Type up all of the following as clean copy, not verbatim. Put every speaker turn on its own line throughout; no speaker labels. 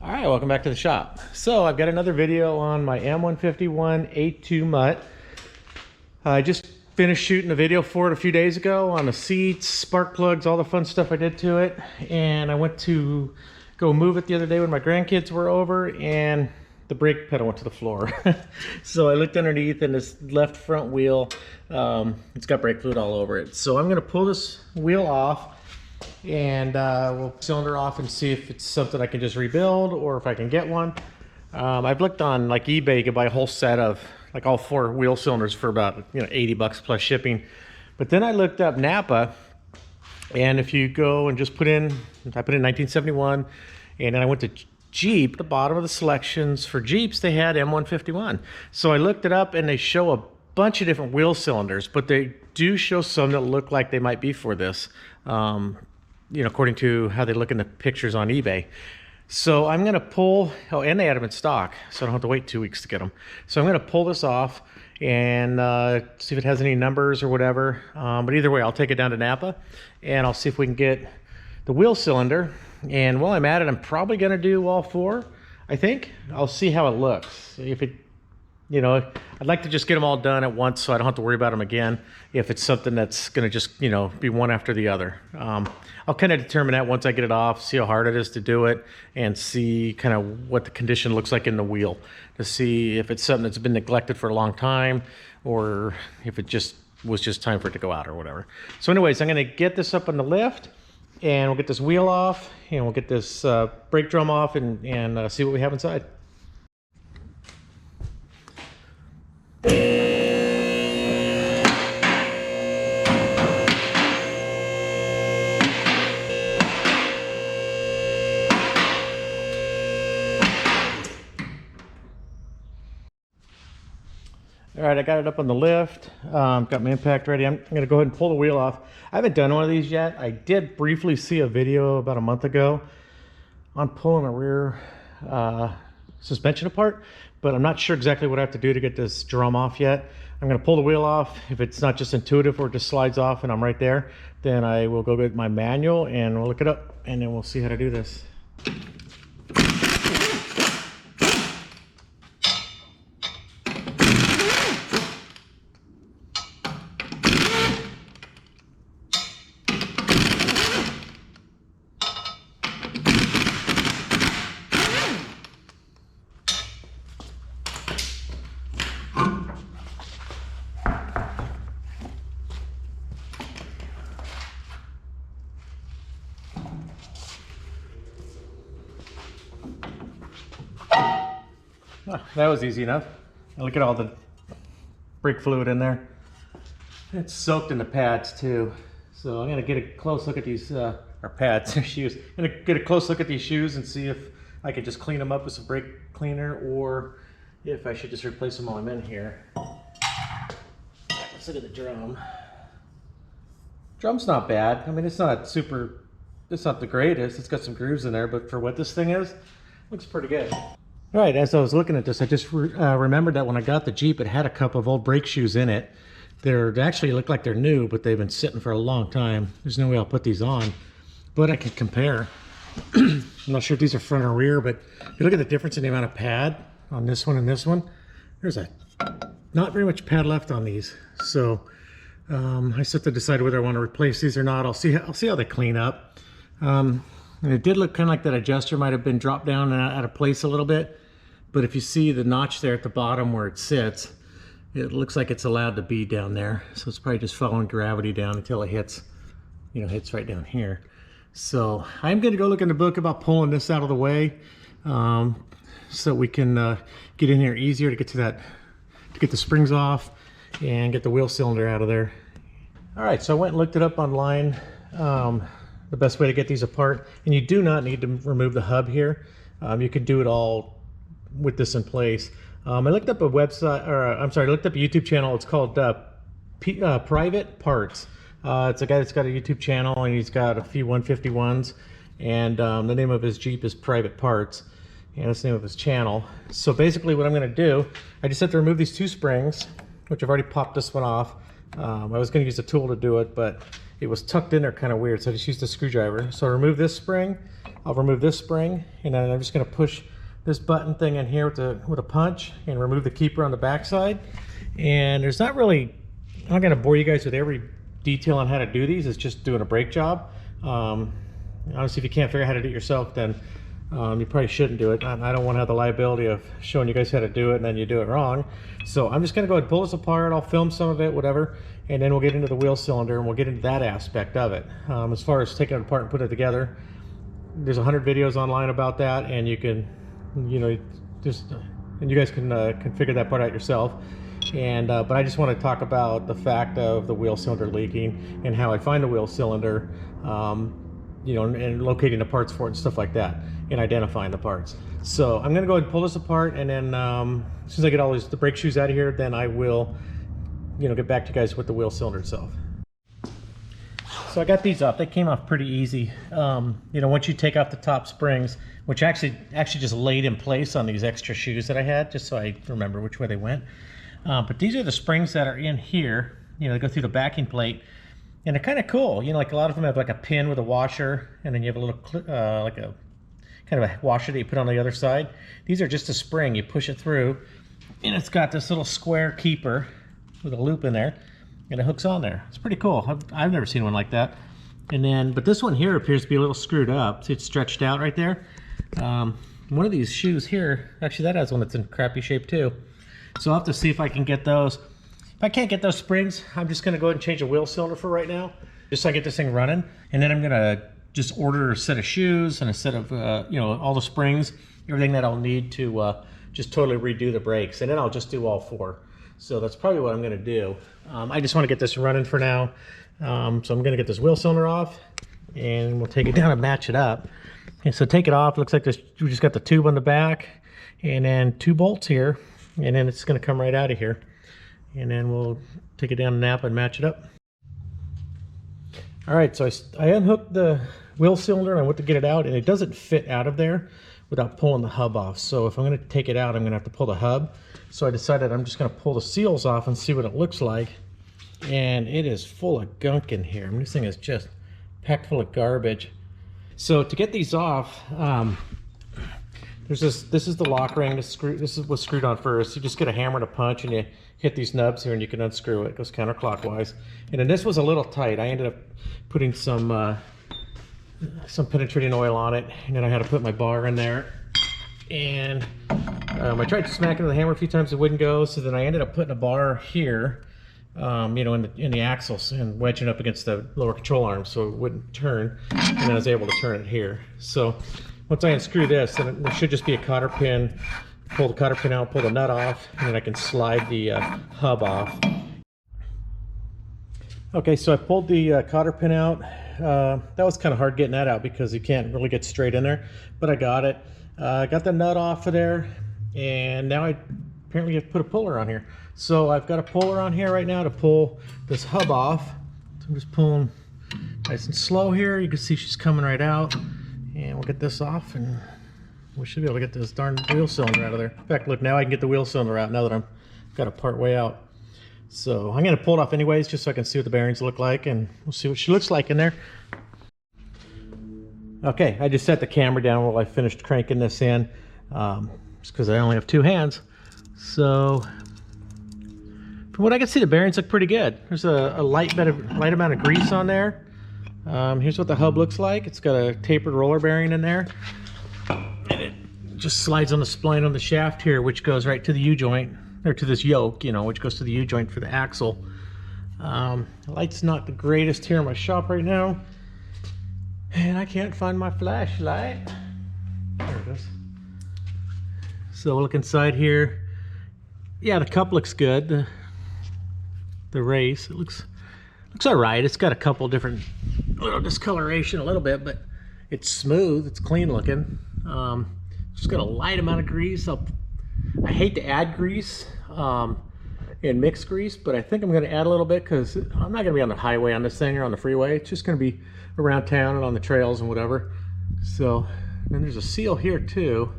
All right, welcome back to the shop. So I've got another video on my M151a2 MUTT. I just finished shooting a video for it a few days ago on the seats, spark plugs, all the fun stuff I did to it. And I went to go move it the other day when my grandkids were over and the brake pedal went to the floor. So I looked underneath and this left front wheel, it's got brake fluid all over it. So I'm gonna pull this wheel off and we'll cylinder off and see if it's something I can just rebuild or if I can get one. I've looked on like eBay, you can buy a whole set of like all 4 wheel cylinders for about 80 bucks plus shipping. But then I looked up Napa, and if you go and just I put in 1971, and then I went to Jeep. At the bottom of the selections for Jeeps they had M151. So I looked it up and they show a bunch of different wheel cylinders, but they do show some that look like they might be for this, according to how they look in the pictures on eBay. So I'm gonna pull, and they had them in stock, so I don't have to wait 2 weeks to get them. So I'm gonna pull this off and see if it has any numbers or whatever. But either way, I'll take it down to Napa and I'll see if we can get the wheel cylinder. And while I'm at it, I'm probably gonna do all 4, I think. I'll see how it looks. If it, I'd like to just get them all done at once so I don't have to worry about them again if it's something that's gonna just, be one after the other. I'll kind of determine that once I get it off, see how hard it is to do it, and see kind of what the condition looks like in the wheel to see if it's something that's been neglected for a long time or if it just was just time for it to go out or whatever. So anyways, I'm gonna get this up on the lift and we'll get this wheel off and we'll get this brake drum off and see what we have inside. All right, I got it up on the lift, got my impact ready. I'm gonna go ahead and pull the wheel off. I haven't done one of these yet. I did briefly see a video about a month ago on pulling a rear suspension apart, but I'm not sure exactly what I have to do to get this drum off yet. I'm gonna pull the wheel off. If it's not just intuitive or it just slides off and I'm right there, then I will go get my manual and we'll look it up and then we'll see how to do this. Oh, that was easy enough. Look at all the brake fluid in there. It's soaked in the pads too. So I'm gonna get a close look at these, or pads, shoes. I'm gonna get a close look at these shoes and see if I could just clean them up with some brake cleaner or if I should just replace them while I'm in here. Let's look at the drum. Drum's not bad. I mean, it's not the greatest. It's got some grooves in there, but for what this thing is, looks pretty good. All right, as I was looking at this, I just remembered that when I got the Jeep, it had a couple of old brake shoes in it. They actually look like they're new, but they've been sitting for a long time. There's no way I'll put these on, but I can compare. I'm not sure if these are front or rear, but you look at the difference in the amount of pad on this one and this one. There's not very much pad left on these. So I still have to decide whether I want to replace these or not. I'll see how they clean up. And it did look kind of like that adjuster might have been dropped down and out of place a little bit. But if you see the notch there at the bottom where it sits, it looks like it's allowed to be down there. So it's probably just following gravity down until it hits, hits right down here. So I'm going to go look in the book about pulling this out of the way so we can get in here easier to get the springs off and get the wheel cylinder out of there. All right, so I went and looked it up online. The best way to get these apart, and you do not need to remove the hub here. You can do it all with this in place. I looked up a website, or I looked up a YouTube channel. It's called Private Parts. It's a guy that's got a YouTube channel and he's got a few 151s, and the name of his Jeep is Private Parts, and that's the name of his channel. So basically what I'm gonna do, I just have to remove these 2 springs, which I've already popped this one off. I was gonna use a tool to do it, but it was tucked in there kind of weird, so I just used a screwdriver. So I'll remove this spring, I'll remove this spring, and then I'm just going to push this button thing in here with a punch and remove the keeper on the back side. And there's not really, I'm not going to bore you guys with every detail on how to do these. It's just doing a brake job. Honestly, if you can't figure out how to do it yourself, then you probably shouldn't do it. I don't want to have the liability of showing you guys how to do it and then you do it wrong. So I'm just going to go ahead and pull this apart. I'll film some of it, whatever, and then we'll get into the wheel cylinder and we'll get into that aspect of it. As far as taking it apart and putting it together, there's 100 videos online about that, and you can, you know, and you guys can figure that part out yourself. And but I just want to talk about the fact of the wheel cylinder leaking and how I find the wheel cylinder, you know, and locating the parts for it and stuff like that, and identifying the parts. So I'm going to go ahead and pull this apart, and then as soon as I get all the brake shoes out of here, then I will, you know, get back to you guys with the wheel cylinder itself. So I got these off. They came off pretty easy. You know, once you take off the top springs, which actually just laid in place on these extra shoes that I had, just so I remember which way they went. But these are the springs that are in here. You know, they go through the backing plate, and they're kind of cool. You know, like a lot of them have like a pin with a washer, and then you have a little like a kind of a washer that you put on the other side. These are just a spring. You push it through, and it's got this little square keeper with a loop in there, and it hooks on there. It's pretty cool. I've never seen one like that. And then, but this one here appears to be a little screwed up. See, it's stretched out right there. One of these shoes here, actually that has one that's in crappy shape too. So I'll have to see if I can get those. If I can't get those springs, I'm just gonna go ahead and change the wheel cylinder for right now, just so I get this thing running. And then I'm gonna just order a set of shoes and a set of, you know, all the springs, everything that I'll need to just totally redo the brakes. And then I'll just do all 4. So that's probably what I'm gonna do. I just wanna get this running for now. So I'm gonna get this wheel cylinder off, and we'll take it down and match it up. And so take it off. It looks like this, we just got the tube on the back, and then 2 bolts here, and then it's gonna come right out of here. And then we'll take it down and nap and match it up. All right, so I unhooked the wheel cylinder and I went to get it out, and it doesn't fit out of there without pulling the hub off. So if I'm gonna take it out, I'm gonna have to pull the hub. So I decided I'm just gonna pull the seals off and see what it looks like. And it is full of gunk in here. I mean, this thing is just packed full of garbage. So to get these off, this is the lock ring. This is what's screwed on first. You just get a hammer and a punch, and you hit these nubs here, and you can unscrew it. It goes counterclockwise. And then this was a little tight. I ended up putting some penetrating oil on it, and then I had to put my bar in there. And I tried to smack it with the hammer a few times, it wouldn't go. So then I ended up putting a bar here, you know, in the axles, and wedging up against the lower control arm so it wouldn't turn. And then I was able to turn it here. So once I unscrew this, then there should just be a cotter pin. Pull the cotter pin out, pull the nut off, and then I can slide the hub off. Okay, so I pulled the cotter pin out. That was kind of hard getting that out because you can't really get straight in there, but I got it. Got the nut off of there, and now I apparently have to put a puller on here. So I've got a puller on here right now to pull this hub off. So I'm just pulling nice and slow here. You can see she's coming right out, and we'll get this off, and we should be able to get this darn wheel cylinder out of there. In fact, look, now I can get the wheel cylinder out now that I've got it part way out. So I'm gonna pull it off anyways, just so I can see what the bearings look like, and we'll see what she looks like in there. Okay, I just set the camera down while I finished cranking this in, just because I only have 2 hands. So from what I can see, the bearings look pretty good. There's a light amount of grease on there. Here's what the hub looks like. It's got a tapered roller bearing in there, and it just slides on the spline on the shaft here, which goes right to the U-joint, or to this yoke, you know, which goes to the U-joint for the axle. The light's not the greatest here in my shop right now, and I can't find my flashlight. There it is. So we'll look inside here. Yeah, the cup looks good. The race, it looks all right. It's got a couple different little discoloration a little bit, but it's smooth. It's clean looking. Just got a light amount of grease. I hate to add grease and mix grease, but I think I'm going to add a little bit because I'm not going to be on the highway on this thing or on the freeway. It's just going to be around town and on the trails and whatever. So, and there's a seal here too.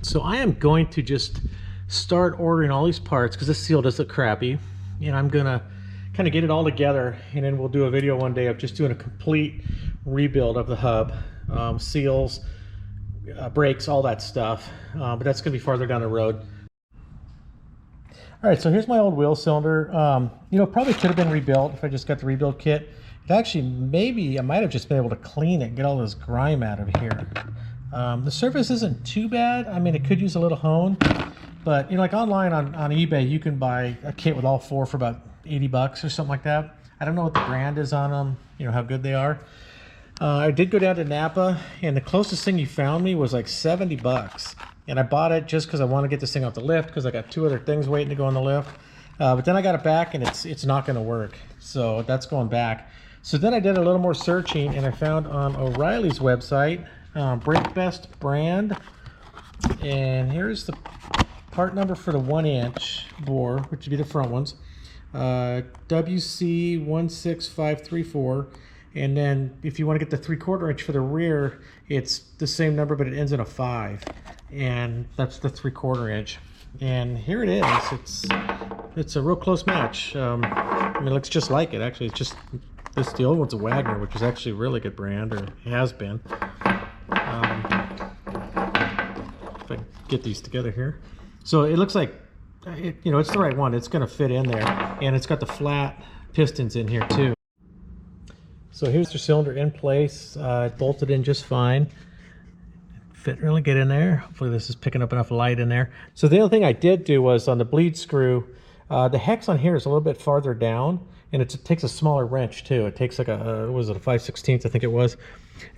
So I am going to just start ordering all these parts because this seal does look crappy, and I'm gonna kind of get it all together, and then we'll do a video one day of just doing a complete rebuild of the hub, seals, brakes, all that stuff. But that's going to be farther down the road. All right, so here's my old wheel cylinder. You know, probably could have been rebuilt if I just got the rebuild kit. It actually, maybe I might have just been able to clean it, get all this grime out of here. The surface isn't too bad. I mean, it could use a little hone, but you know, like online on eBay, you can buy a kit with all four for about 80 bucks or something like that. I don't know what the brand is on them, you know, how good they are. I did go down to Napa, and the closest thing you found me was like 70 bucks. And I bought it just because I want to get this thing off the lift, because I got two other things waiting to go on the lift. But then I got it back, and it's not going to work. So that's going back. So then I did a little more searching, and I found on O'Reilly's website, Brake Best brand. And here's the part number for the 1-inch bore, which would be the front ones. WC16534. And then if you want to get the 3/4 inch for the rear, it's the same number, but it ends in a 5. And that's the 3/4 inch. And here it is. It's a real close match. I mean, it looks just like it, actually. It's just this. The old one's a Wagner, which is actually a really good brand, or has been. If I get these together here. So it looks like, you know, it's the right one. It's going to fit in there. And it's got the flat pistons in here too. So here's the cylinder in place. It bolted in just fine. Fit really good in there. Hopefully this is picking up enough light in there. So the other thing I did do was on the bleed screw, the hex on here is a little bit farther down, and it takes a smaller wrench too. It takes like a, was it a 5/16, I think it was.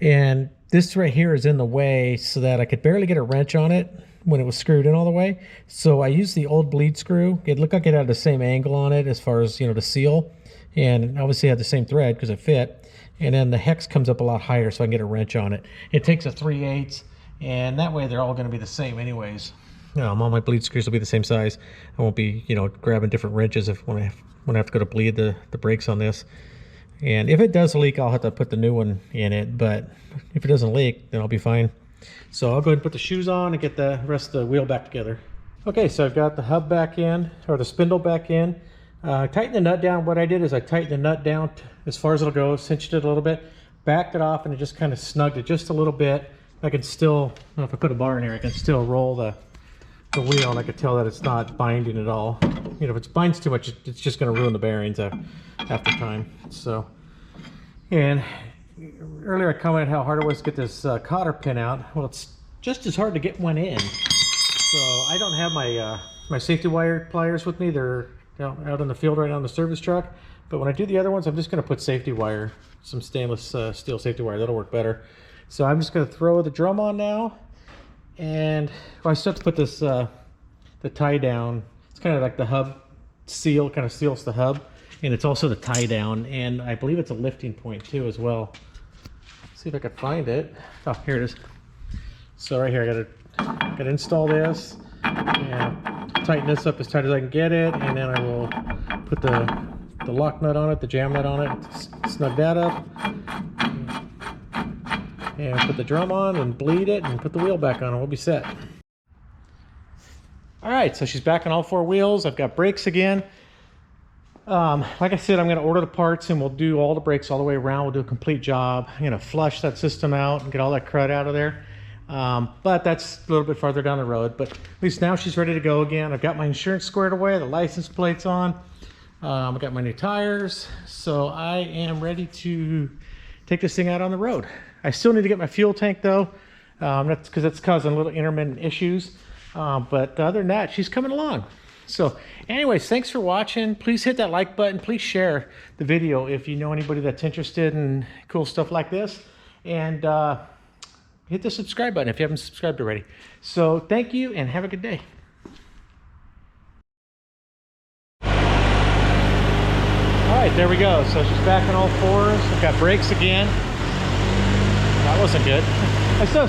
And this right here is in the way so that I could barely get a wrench on it when it was screwed in all the way. So I used the old bleed screw. It looked like it had the same angle on it as far as, you know, the seal. And obviously had the same thread because it fit. And then the hex comes up a lot higher so I can get a wrench on it. It takes a 3/8, and that way they're all going to be the same anyways. All my bleed screws will be the same size. I won't be, you know, grabbing different wrenches when I have to go to bleed the brakes on this. And if it does leak, I'll have to put the new one in it. But if it doesn't leak, then I'll be fine. So I'll go ahead and put the shoes on and get the rest of the wheel back together. Okay, so I've got the hub back in, or the spindle back in. Tighten the nut down. What I did is I tightened the nut down as far as it'll go, cinched it a little bit, backed it off, and it just kind of snugged it just a little bit. I can still, well, if I put a bar in here, I can still roll the wheel, and I can tell that it's not binding at all. You know, if it binds too much, it's just going to ruin the bearings after time. So, and earlier I commented how hard it was to get this cotter pin out. Well, it's just as hard to get one in. So I don't have my safety wire pliers with me. They're out in the field right now in the service truck. But when I do the other ones, I'm just going to put safety wire, some stainless steel safety wire. That'll work better. So I'm just going to throw the drum on now. And I still have to put this, the tie down. It's kind of like the hub seal, kind of seals the hub. And it's also the tie down. And I believe it's a lifting point too as well. Let's see if I can find it. Oh, here it is. So right here, I got to install this. And tighten this up as tight as I can get it, and then I will put the lock nut on it, the jam nut on it, snug that up, and put the drum on and bleed it and put the wheel back on and we'll be set. Alright, so she's back on all 4 wheels. I've got brakes again. Like I said, I'm going to order the parts and we'll do all the brakes all the way around. We'll do a complete job. I'm going to flush that system out and get all that crud out of there. But that's a little bit farther down the road. But at least now she's ready to go again. I've got my insurance squared away, the license plate's on. I've got my new tires. So I am ready to take this thing out on the road. I still need to get my fuel tank though. That's because it's causing little intermittent issues. But other than that, she's coming along. So anyways, thanks for watching. Please hit that like button. Please share the video if you know anybody that's interested in cool stuff like this. And hit the subscribe button if you haven't subscribed already. So thank you and have a good day. All right, there we go. So she's back on all 4s. I've got brakes again. That wasn't good. I still